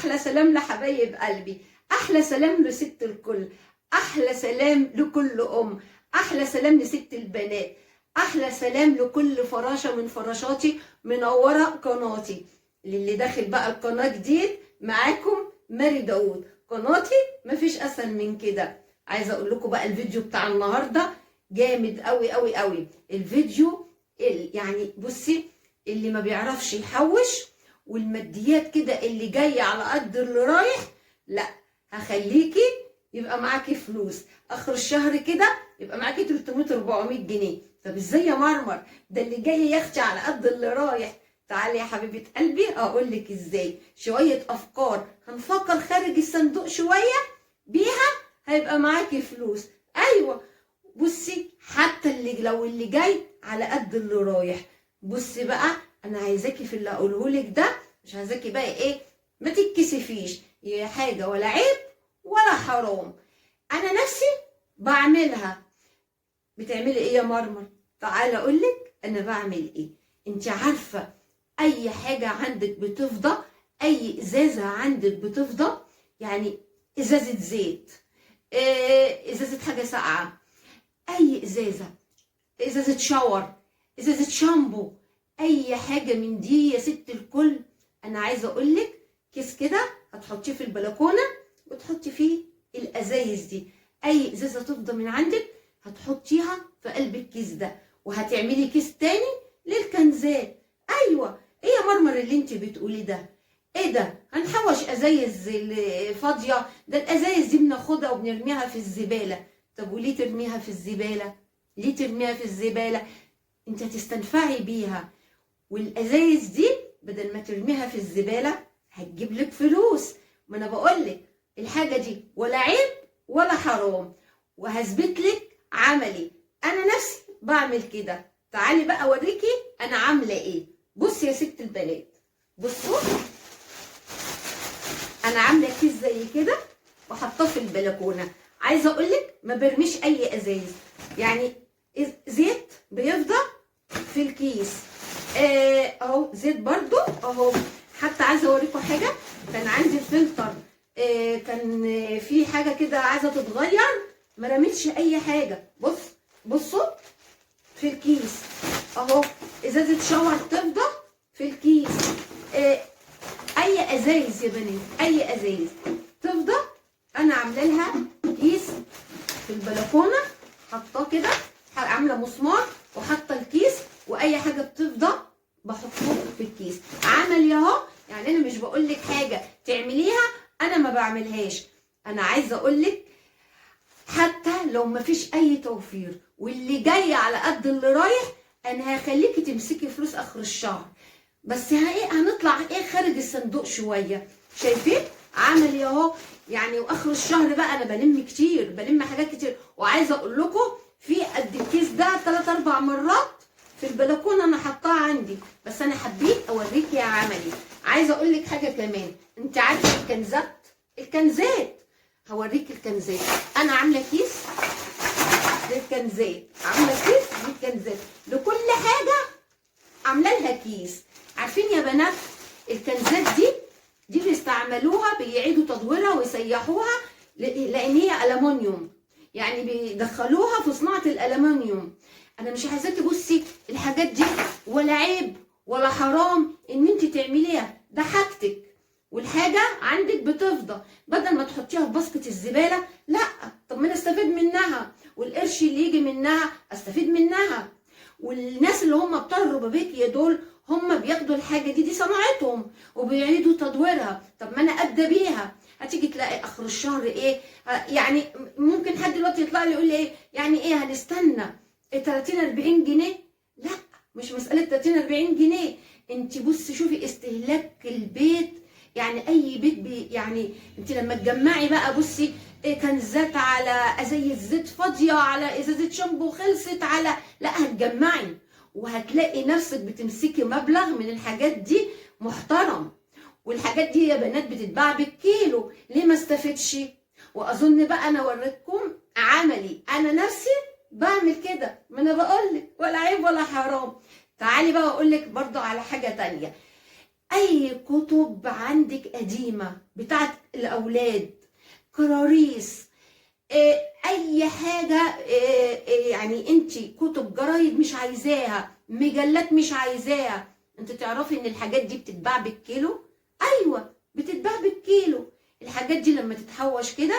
احلى سلام لحبايب قلبي، احلى سلام لست الكل، احلى سلام لكل ام، احلى سلام لست البنات، احلى سلام لكل فراشه من فراشاتي منوره قناتي. للي داخل بقى القناه جديد، معاكم ماري داوود، قناتي مفيش اسهل من كده. عايزه اقول لكم بقى الفيديو بتاع النهارده جامد قوي قوي قوي. الفيديو يعني بصي، اللي ما بيعرفش يحوش والماديات كده اللي جايه على قد اللي رايح، لا هخليكي يبقى معاكي فلوس اخر الشهر كده، يبقى معاكي 300 400 جنيه. طب ازاي يا مرمر؟ ده اللي جاي يا اختي على قد اللي رايح. تعالي يا حبيبه قلبي اقول لك ازاي. شويه افكار هنفكر خارج الصندوق شويه، بيها هيبقى معاكي فلوس. ايوه بصي، حتى لو اللي جاي على قد اللي رايح. بصي بقى، انا عايزاكي في اللي اقوله لك ده، مش عايزاكي بقى ايه، ما تتكسفيش يا حاجه ولا عيب ولا حرام. انا نفسي بعملها. بتعملي ايه يا مرمر؟ تعالى اقولك انا بعمل ايه. انت عارفه اي حاجه عندك بتفضى، اي ازازه عندك بتفضى، يعني ازازه زيت، ازازه حاجه ساقعه، اي ازازه، ازازه شاور، ازازه شامبو، اي حاجه من دي يا ست الكل. انا عايزه اقولك كيس كده هتحطيه في البلكونه وتحطي فيه الازايز دي. اي ازازه تفضى من عندك هتحطيها في قلب الكيس ده، وهتعملي كيس تاني للكنزات. ايوه، ايه يا مرمر اللي انت بتقولي ده؟ ايه ده؟ هنحوش ازايز فاضيه؟ ده الازايز دي بناخدها وبنرميها في الزباله. طب وليه ترميها في الزباله؟ ليه ترميها في الزباله؟ انت هتستنفعي بيها، والازايز دي بدل ما ترميها في الزباله هتجيب لك فلوس. ما انا بقول لك الحاجه دي ولا عيب ولا حرام، وهثبت لك عملي. انا نفسي بعمل كده. تعالي بقى اوريكي انا عامله ايه. بصي يا ست البنات، بصوا انا عامله كيس زي كده وحطاه في البلكونه. عايزه اقول لك ما برميش اي ازايز، يعني زيت بيفضى في الكيس اهو، زيت برضو اهو. حتى عايزه اوريكم حاجه، كان عندي الفلتر كان في حاجه كده عايزه تتغير، ما رميتش اي حاجه. بصوا في الكيس اهو، ازازه شاور تفضى في الكيس. اي ازايز يا بنات، اي ازايز تفضى انا عامله لها كيس في البلكونه، حاطاه كده، عامله مسمار وحاطه الكيس، واي حاجه بتفضى بحطه في الكيس. عملي اهو. يعني انا مش بقول لك حاجه تعمليها انا ما بعملهاش. انا عايزه اقول لك حتى لو ما فيش اي توفير واللي جاي على قد اللي رايح، انا هخليكي تمسكي فلوس اخر الشهر، بس هنطلع ايه خارج الصندوق شويه. شايفين عملي اهو؟ يعني واخر الشهر بقى انا بلم كتير، بلم حاجات كتير. وعايزه اقول لكم في قد الكيس ده 3 4 مرات في البلكونه انا حطاه عندي، بس انا حبيت اوريكي يا عملي. عايزه اقول لك حاجه كمان، انت عارفه الكنزات هوريكي الكنزات. انا عامله كيس للكنزات، عامله كيس للكنزات، لكل حاجه عامله لها كيس. عارفين يا بنات الكنزات دي بيستعملوها، بيعيدوا تدويرها ويسيحوها، لان هي ألمونيوم، يعني بيدخلوها في صناعه الألمونيوم. انا مش عايزاكي بصي الحاجات دي ولا عيب ولا حرام ان انت تعمليها، ده حاجتك والحاجه عندك بتفضى. بدل ما تحطيها في باسكت الزباله، لا، طب ما انا استفيد منها، والقرش اللي يجي منها استفيد منها. والناس اللي هم بتوع الربابيكيا دول هم بياخدوا الحاجه دي صناعتهم وبيعيدوا تدويرها. طب ما انا ابدا بيها. هتيجي تلاقي اخر الشهر ايه، يعني ممكن حد دلوقتي يطلع لي يقول لي ايه، يعني ايه هنستنى 30 40 جنيه؟ لا، مش مساله 30 40 جنيه. انت بصي شوفي استهلاك البيت، يعني اي بيت يعني انت لما تجمعي بقى بصي كنزات على ازايز زيت فاضيه، على ازازه شامبو خلصت، على لا هتجمعي وهتلاقي نفسك بتمسكي مبلغ من الحاجات دي محترم. والحاجات دي يا بنات بتتباع بالكيلو، ليه ما استفدش؟ واظن بقى انا وريتكم عملي، انا نفسي بعمل كده. ما انا بقول لك ولا عيب ولا حرام. تعالي بقى اقول لك برضو على حاجه تانية. اي كتب عندك قديمه بتاعت الاولاد، كراريس، اي حاجه، يعني انت كتب جرايد مش عايزاها، مجلات مش عايزاها. انت تعرفي ان الحاجات دي بتتباع بالكيلو؟ ايوه بتتباع بالكيلو. الحاجات دي لما تتحوش كده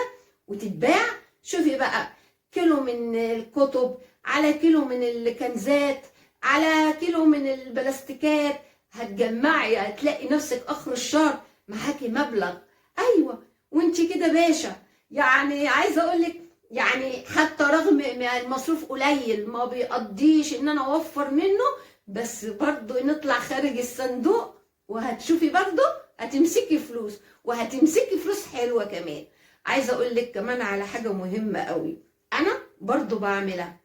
وتتباع، شوفي بقى، كيلو من الكتب على كيلو من الكنزات على كيلو من البلاستيكات، هتجمعي هتلاقي نفسك اخر الشهر معاكي مبلغ. ايوه وانت كده باشا. يعني عايزه اقول لك، يعني حتى رغم ما المصروف قليل ما بيقضيش ان انا اوفر منه، بس برضو نطلع خارج الصندوق وهتشوفي برضو هتمسكي فلوس، وهتمسكي فلوس حلوه كمان. عايزه اقول لك كمان على حاجه مهمه قوي انا برضو بعملها،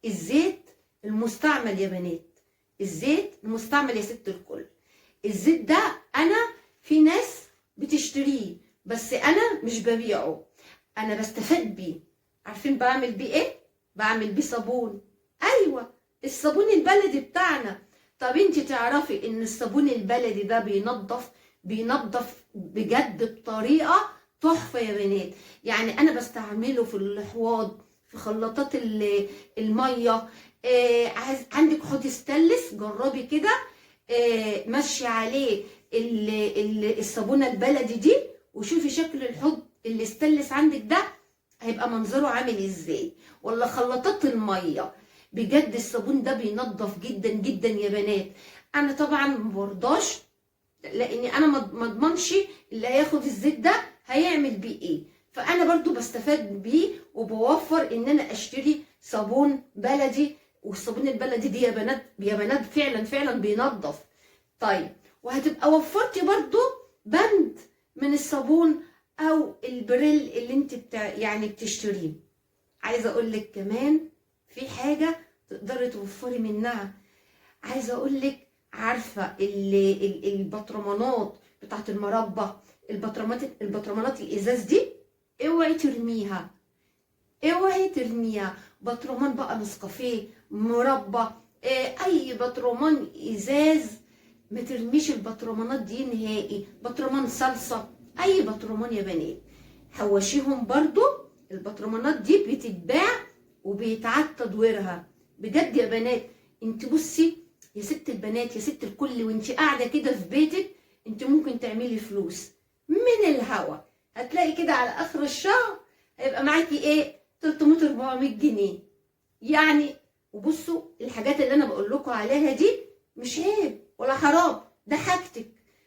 الزيت المستعمل يا بنات، الزيت المستعمل يا ست الكل. الزيت ده انا في ناس بتشتريه بس انا مش ببيعه، انا بستفاد بيه. عارفين بعمل بيه ايه؟ بعمل بيه صابون. ايوه الصابون البلدي بتاعنا. طب انت تعرفي ان الصابون البلدي ده بينظف بجد بطريقه تحفه يا بنات. يعني انا بستعمله في الحواض، في خلاطات الميه. عندك حوض ستانلس، جربي كده، مشي عليه الصابونه البلدي دي وشوفي شكل الحوض اللي استلس عندك ده هيبقى منظره عامل ازاي. ولا خلاطات الميه، بجد الصابون ده بينظف جدا جدا يا بنات. انا طبعا مرضاش، لاني انا ما اضمنش اللي هياخد الزيت ده هيعمل بيه ايه، فانا برضو بستفاد بيه وبوفر ان انا اشتري صابون بلدي. والصابون البلدي دي يا بنات يا بنات فعلا فعلا بينظف. طيب وهتبقى وفرتي برضو بند من الصابون او البريل اللي انت يعني بتشتريه. عايزه اقول لك كمان في حاجه تقدري توفري منها. عايزه اقول لك، عارفه البطرمانات بتاعت المربى، البطرمانات الازاز دي، اوعي ترميها، اوعي ترميها. بطرمان بقى نسكافيه، مربى، اي بطرمان ازاز ما ترميش البطرمانات دي نهائي. بطرمان صلصه، اي بطرمان يا بنات حوشيهم برضو. البطرمانات دي بتتباع وبيتعاد تدويرها بجد يا بنات. انت بصي يا ست البنات يا ست الكل، وانت قاعده كده في بيتك انت ممكن تعملي فلوس من الهوا. هتلاقي كده على اخر الشهر هيبقى معاكي ايه، 300 400 جنيه يعني. وبصوا الحاجات اللي انا بقول لكم عليها دي مش عيب ولا حرام، ده حاجتك.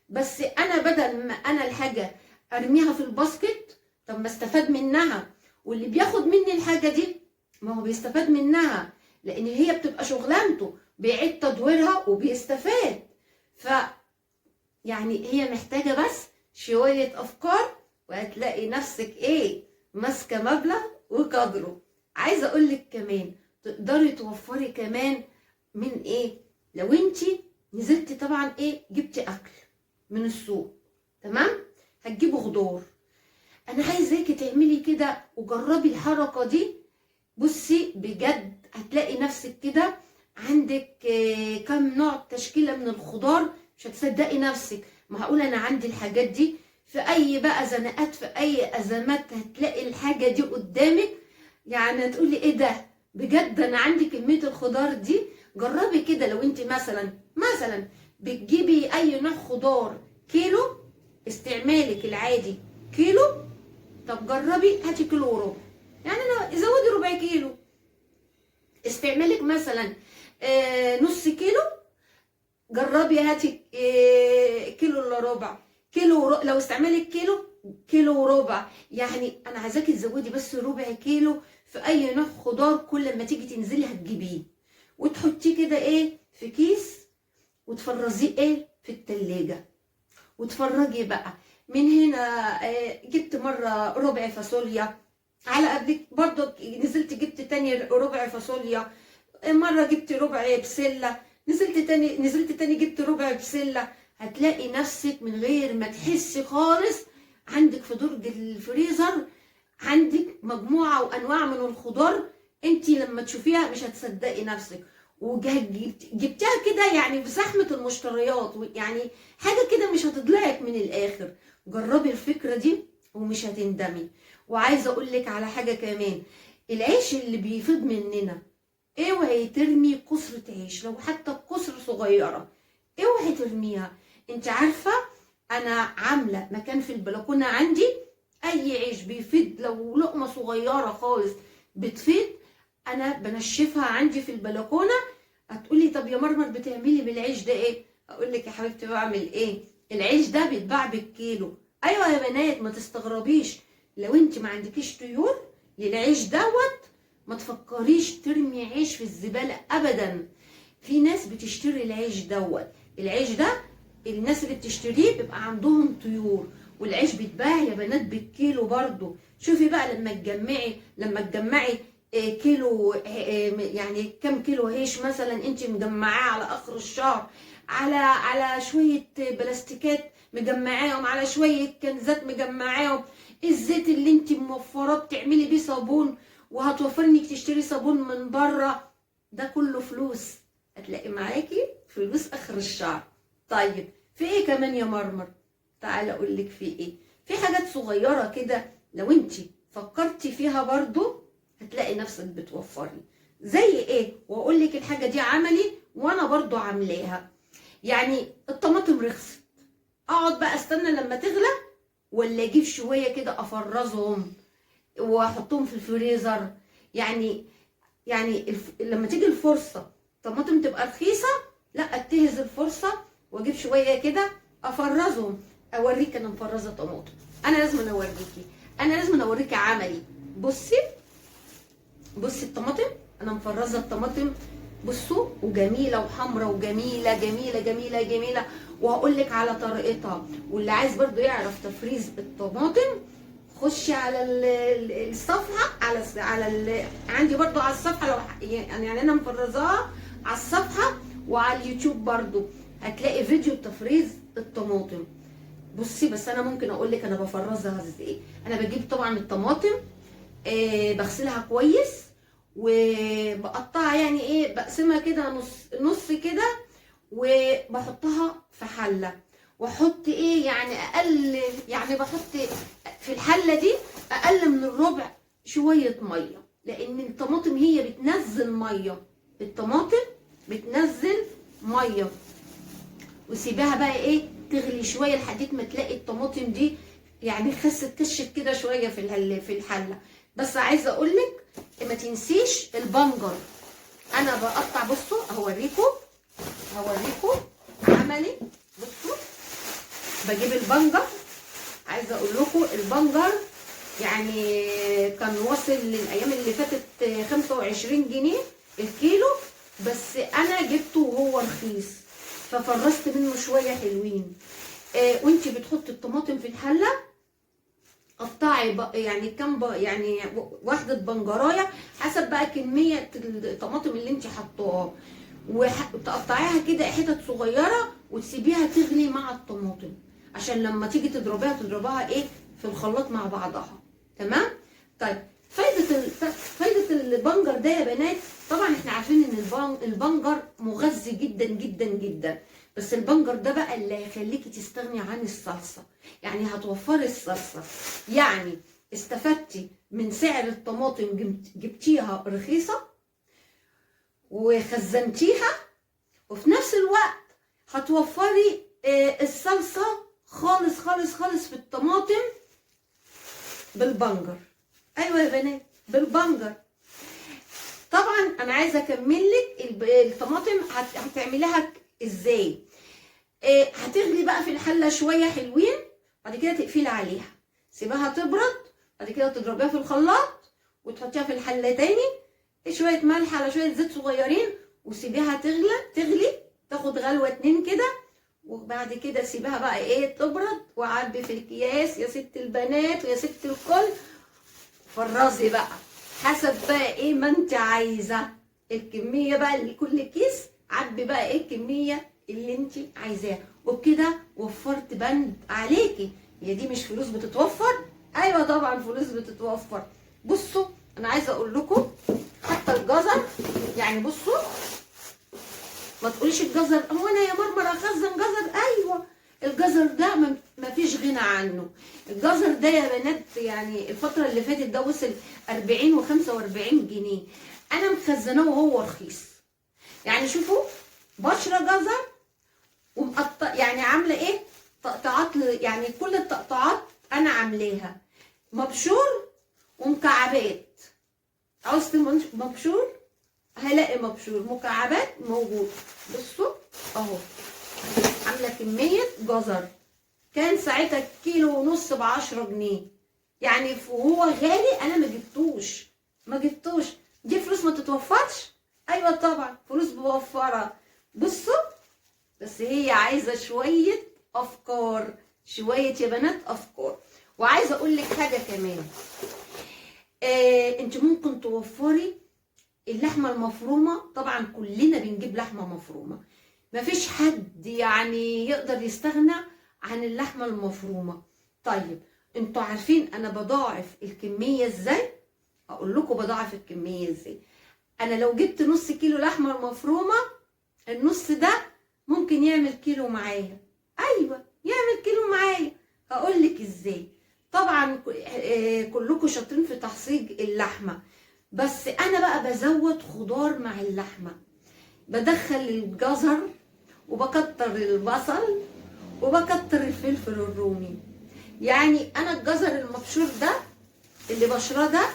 بس انا بدل ما انا الحاجه ارميها في الباسكت، طب ما استفاد منها. واللي بياخد مني الحاجه دي ما هو بيستفاد منها، لان هي بتبقى شغلانته، بيعيد تدويرها وبيستفاد. ف يعني هي محتاجه بس شويه افكار وهتلاقي نفسك ايه، ماسكه مبلغ وقدره. عايزه اقول لك كمان تقدري توفري كمان من ايه، لو انتي نزلتي طبعا ايه جبتي اكل من السوق، تمام، هتجيبوا خضار. انا عايزاكي تعملي كده وجربي الحركه دي. بصي بجد هتلاقي نفسك كده عندك كم نوع تشكيله من الخضار، مش هتصدقي نفسك. معقول انا عندي الحاجات دي؟ في اي بقى زنقات، في اي ازمات هتلاقي الحاجه دي قدامك، يعني هتقولي ايه ده بجد انا عندي كميه الخضار دي. جربي كده، لو انت مثلا بتجيبي اي نوع خضار كيلو، استعمالك العادي كيلو، طب جربي هاتي كيلو وربع، يعني انا زودي ربع كيلو. استعمالك مثلا نص كيلو، جربي هاتي كيلو الا ربع، لو استعمالك كيلو وربع. يعني انا عايزاكي تزودي بس ربع كيلو في اي نوع خضار، كل ما تيجي تنزلي هتجيبيه وتحطيه كده ايه في كيس وتفرزيه ايه في التلاجة. وتفرجي بقى من هنا، جبت مرة ربع فاصوليا على قد برضو، نزلت جبت تاني ربع فاصوليا، مرة جبت ربع بسلة، نزلت تاني جبت ربع بسلة. هتلاقي نفسك من غير ما تحسي خالص عندك في درج الفريزر عندك مجموعة وانواع من الخضار، انتي لما تشوفيها مش هتصدقي نفسك. وجبتها كده يعني بزحمه المشتريات، يعني حاجه كده مش هتضلعك من الاخر. جربي الفكره دي ومش هتندمي. وعايزه اقول لك على حاجه كمان، العيش اللي بيفيض مننا اوعي ترمي كسرة عيش، لو حتى بكسرة صغيرة اوعي ترميها. انت عارفة انا عاملة مكان في البلكونة عندي، اي عيش بيفيض لو لقمة صغيرة خالص بتفيض انا بنشفها عندي في البلكونة. هتقولي طب يا مرمر بتعملي بالعيش ده ايه؟ اقول لك يا حبيبتي بعمل ايه، العيش ده بيتباع بالكيلو. ايوه يا بنات ما تستغربيش، لو انت ما عندكيش طيور للعيش دوت ما تفكريش ترمي عيش في الزبالة ابدا. في ناس بتشتري العيش دوت، العيش ده الناس اللي بتشتريه بيبقى عندهم طيور، والعيش بيتباع يا بنات بالكيلو برضو. شوفي بقى لما تجمعي كيلو، يعني كم كيلو عيش مثلا انت مجمعاه على اخر الشهر، على شويه بلاستيكات مجمعاهم، على شويه كنزات مجمعاهم، الزيت اللي انت موفراه بتعملي بيه صابون، وهتوفري انك تشتري صابون من بره، ده كله فلوس، هتلاقي معاكي فلوس اخر الشهر. طيب في ايه كمان يا مرمر؟ تعالى اقول لك في ايه. في حاجات صغيره كده لو انت فكرتي فيها برضو هتلاقي نفسك بتوفري. زي ايه؟ واقول لك الحاجه دي عملي وانا برضو عاملاها. يعني الطماطم رخصت، اقعد بقى استنى لما تغلى، ولا اجيب شويه كده افرزهم واحطهم في الفريزر؟ يعني لما تيجي الفرصه طماطم تبقى رخيصه، لا اتهز الفرصه واجيب شويه كده افرزهم. اوريك انا مفرزه طماطم، انا لازم اوريكي عملي. بصي الطماطم انا مفرزه الطماطم، بصوا، وجميله وحمرا وجميله جميله جميله جميله، وهقول لك على طريقتها. واللي عايز برضو يعرف تفريز الطماطم خشي على الصفحه، عندي برضو على الصفحه، لو يعني انا مفرزاها على الصفحه وعلى اليوتيوب برضو هتلاقي فيديو تفريز الطماطم. بصي بس انا ممكن اقول لك انا بفرزها ازاي. انا بجيب طبعا الطماطم بغسلها كويس وبقطعها، يعني ايه، بقسمها كده نص كده، وبحطها في حله، واحط ايه يعني اقل، يعني بحط في الحله دي اقل من الربع شويه ميه، لان الطماطم هي بتنزل ميه، الطماطم بتنزل ميه. وسيبها بقى ايه تغلي شويه لحد ما تلاقي الطماطم دي يعني خست كشت كده شويه في الحله. بس عايزه اقول لك ما تنسيش البنجر. انا بقطع، بصوا هوريكم عملي. بصوا بجيب البنجر، عايزه اقول لكم البنجر يعني كان واصل للايام اللي فاتت 25 جنيه الكيلو، بس انا جبته وهو رخيص ففرزت منه شويه حلوين. وانت بتحطي الطماطم في الحله قطعي يعني يعني واحده بنجرايه حسب بقى كميه الطماطم اللي انت حطاها، وتقطعيها كده حتت صغيره وتسيبيها تغلي مع الطماطم، عشان لما تيجي تضربها ايه في الخلاط مع بعضها. تمام؟ طيب فايده البنجر ده يا بنات، طبعا احنا عارفين ان البنجر مغذي جدا جدا جدا، بس البنجر ده بقى اللي هيخليكي تستغني عن الصلصه، يعني هتوفري الصلصه، يعني استفدتي من سعر الطماطم، جبتيها رخيصه وخزنتيها، وفي نفس الوقت هتوفري الصلصه خالص خالص خالص في الطماطم بالبنجر. ايوه يا بنات بالبنجر. طبعا انا عايزه اكمل لك الطماطم هتعمليها ازاي. هتغلي بقى في الحله شويه حلوين، بعد كده تقفلي عليها، سيبها تبرد، بعد كده تضربيها في الخلاط وتحطيها في الحله تاني، شويه ملح على شويه زيت صغيرين، وسيبيها تغلي تاخد غلوه 2 كده، وبعد كده سيبها بقى ايه تبرد، وعبي في الكياس يا ست البنات ويا ست الكل. فرزي بقى حسب بقى ايه ما انت عايزه الكميه بقى، اللي كل كيس عبي بقى ايه الكميه اللي انت عايزاها، وبكده وفرت بند عليكي. هي دي مش فلوس بتتوفر؟ ايوه طبعا فلوس بتتوفر. بصوا انا عايزه اقول لكم حتى الجزر، يعني بصوا ما تقوليش الجزر، هو انا يا مرمر اخزن جزر؟ ايوه، الجزر ده ما فيش غنى عنه. الجزر ده يا بنات يعني الفتره اللي فاتت ده وصل 40 و45 جنيه، انا مخزناه وهو رخيص. يعني شوفوا، بشره جزر ومقطع، يعني عامله ايه، تقطعات، يعني كل التقطعات انا عاملاها مبشور ومكعبات. عاوزة مبشور هلاقي مبشور، مكعبات موجود. بصوا اهو، عامله كميه جزر، كان ساعتها كيلو ونص ب10 جنيه، يعني وهو غالي انا ما جبتوش. دي فلوس ما تتوفرش؟ ايوه طبعا فلوس بوفرها. بصوا، بس هي عايزه شويه افكار، شويه يا بنات افكار. وعايزه اقول لك حاجه كمان، انت ممكن توفري اللحمه المفرومه. طبعا كلنا بنجيب لحمه مفرومه، مفيش حد يعني يقدر يستغنى عن اللحمه المفرومه. طيب انتوا عارفين انا بضاعف الكميه ازاي؟ اقول لكم بضاعف الكميه ازاي. انا لو جبت نص كيلو لحمه مفرومه، النص ده ممكن يعمل كيلو معايا. ايوه يعمل كيلو معايا. هقول لك ازاي. طبعا كلكم شاطرين في تحصيج اللحمه، بس انا بقى بزود خضار مع اللحمه، بدخل الجزر وبكتر البصل وبكتر الفلفل الرومي. يعني انا الجزر المبشور ده اللي بشره ده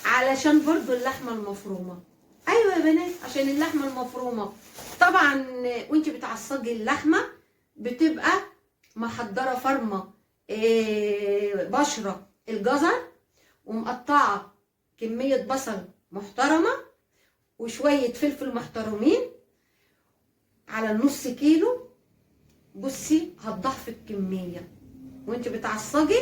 علشان برضو اللحمه المفرومه. ايوه يا بنات، عشان اللحمه المفرومه. طبعا وانت بتعصجي اللحمه بتبقى محضره فرمه بشره الجزر، ومقطعه كميه بصل محترمه وشويه فلفل محترمين على النص كيلو. بصي هتضعفي الكميه. وانت بتعصجي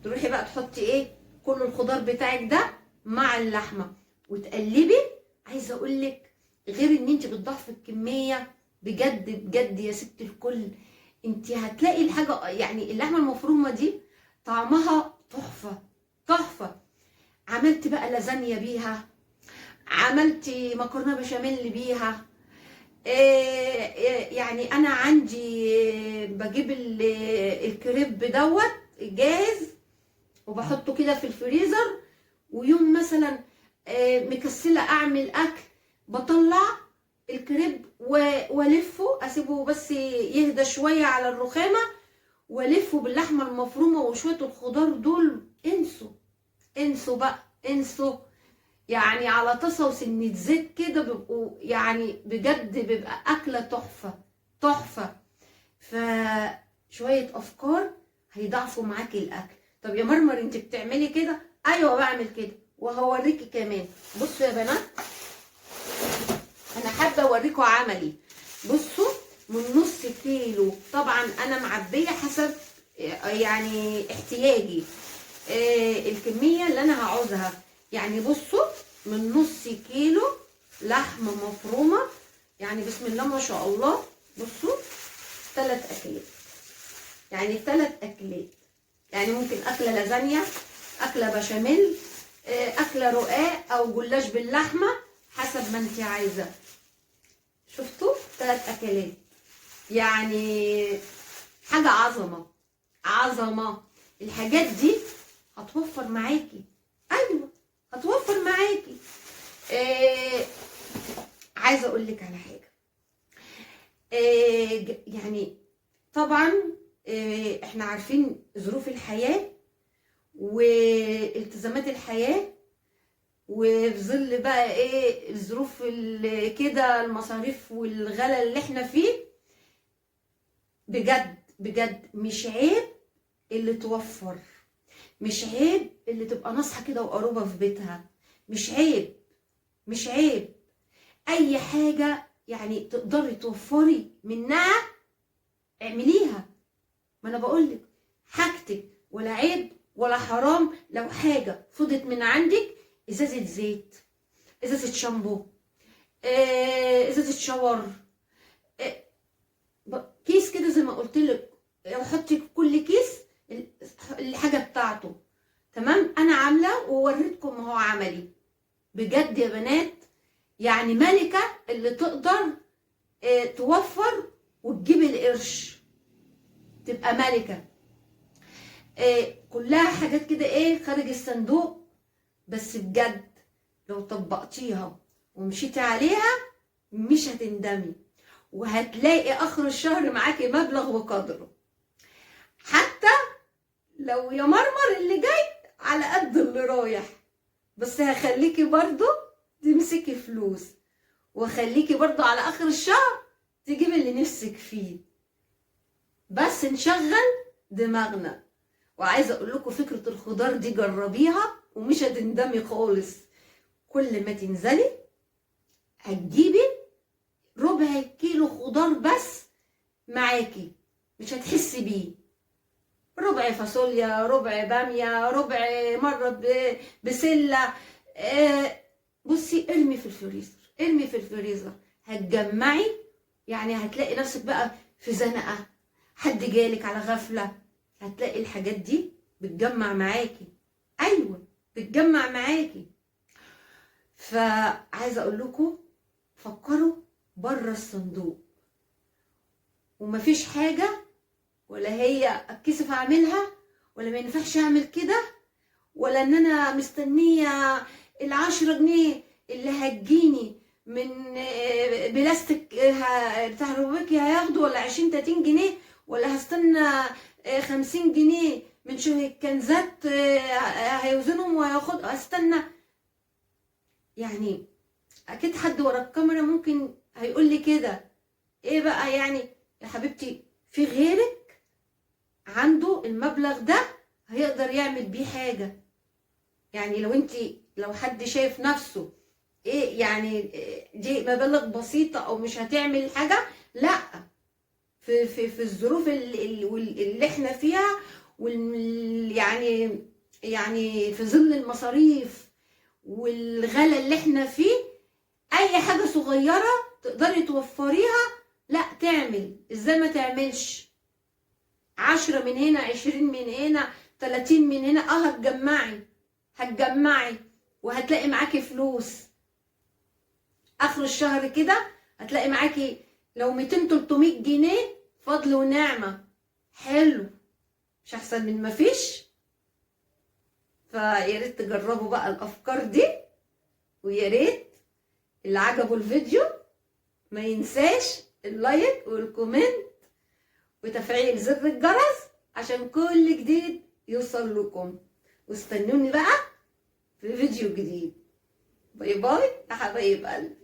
تروحي بقى تحطي ايه، كل الخضار بتاعك ده مع اللحمه وتقلبي. عايزه اقول لك غير ان انت بتضعفي الكميه، بجد بجد يا ست الكل، انت هتلاقي الحاجه، يعني اللحمه المفرومه دي طعمها تحفه تحفه. عملت بقى لازانيا بيها، عملت مكرونه بشاميل بيها. يعني انا عندي بجيب الكريب دوت جاهز وبحطه كده في الفريزر، ويوم مثلا مكسله اعمل اكل بطلع الكريب والفه، اسيبه بس يهدى شويه على الرخامه، والفه باللحمه المفرومه وشويه الخضار دول. انسوا بقى، انسوا. يعني على طاسه وسنه زيت كده بيبقوا يعني بجد بيبقى اكله تحفه تحفه. فشويه افكار هيضعفوا معاكي الاكل. طب يا مرمر انت بتعملي كده؟ ايوه بعمل كده، وهوريكي كمان. بصوا يا بنات، انا حابه اوريكم عملي. بصوا، من نص كيلو طبعا انا معبيه حسب يعني احتياجي الكميه اللي انا هعوزها. يعني بصوا، من نص كيلو لحمه مفرومه، يعني بسم الله ما شاء الله. بصوا 3 اكلات، يعني 3 اكلات. يعني ممكن اكله لازانيا، اكله بشاميل، اكله رقاق او جلاش باللحمه، حسب ما انت عايزه. شفتوا 3 اكلات، يعني حاجه عظمه عظمه. الحاجات دي هتوفر معاكي. ايوه هتوفر معاكي. عايزه اقول لك على حاجه. يعني طبعا احنا عارفين ظروف الحياه والتزامات الحياه، وفي ظل بقى ايه الظروف كده، المصاريف والغلا اللي احنا فيه. بجد بجد مش عيب اللي توفر، مش عيب اللي تبقى ناصحه كده وقروبه في بيتها، مش عيب، مش عيب. اي حاجه يعني تقدري توفري منها اعمليها. ما انا بقولك حاجتك ولا عيب ولا حرام لو حاجه فضت من عندك، ازازه زيت، ازازه شامبو، ازازه شاور، كيس كده زي ما قلت لك، حطي في كل كيس الحاجه بتاعته. تمام، انا عامله ووريتكم هو عملي. بجد يا بنات يعني ملكه اللي تقدر توفر وتجيب القرش، تبقى ملكة. كلها حاجات كده خارج الصندوق، بس بجد لو طبقتيها ومشيتي عليها مش هتندمي، وهتلاقي اخر الشهر معاكي مبلغ وقدره. حتى لو يا مرمر اللي جاي على قد اللي رايح، بس هخليكي برضو تمسكي فلوس، وخليكي برضو على اخر الشهر تجيبي اللي نفسك فيه. بس نشغل دماغنا. وعايزه اقول لكم فكره الخضار دي جربيها ومش هتندمي خالص. كل ما تنزلي هتجيبي ربع كيلو خضار بس معاكي، مش هتحسي بيه. ربع فاصوليا، ربع باميه، ربع مره بسله. بصي ارمي في الفريزر، ارمي في الفريزر، هتجمعي. يعني هتلاقي نفسك بقى في زنقه، حد جالك على غفله، هتلاقي الحاجات دي بتجمع معاكي. ايوه بتجمع معاكي. فعايزه اقول لكم فكروا بره الصندوق، ومفيش حاجه ولا هي اتكسف اعملها، ولا ما ينفعش اعمل كده، ولا ان انا مستنيه ال10 جنيه اللي هتجيني من بلاستيك بتاع روبيكي هياخدوا، ولا 20-30 جنيه، ولا هستنى 50 جنيه من شوية كنزات هيوزنهم وهياخد، استنى. يعني اكيد حد ورا الكاميرا ممكن هيقول لي كده، ايه بقى يعني يا حبيبتي؟ في غيرك عنده المبلغ ده هيقدر يعمل بيه حاجة. يعني لو حد شايف نفسه يعني دي مبالغ بسيطة او مش هتعمل حاجة، لا. في الظروف اللي احنا فيها، يعني في ظل المصاريف والغلا اللي احنا فيه، اي حاجة صغيرة تقدري توفريها لا تعمل. ازاي ما تعملش؟ 10 من هنا، 20 من هنا، 30 من هنا، هتجمعي وهتلاقي معاكي فلوس. اخر الشهر كده هتلاقي معاكي لو 200-300 جنيه فضل ونعمة. حلو، مش احسن من ما فيش؟ فيا ريت تجربوا بقى الافكار دي، ويا ريت اللي عجبه الفيديو ما ينساش اللايك والكومنت وتفعيل زر الجرس عشان كل جديد يوصل لكم. واستنوني بقى في فيديو جديد. باي باي يا حبايب قلبي.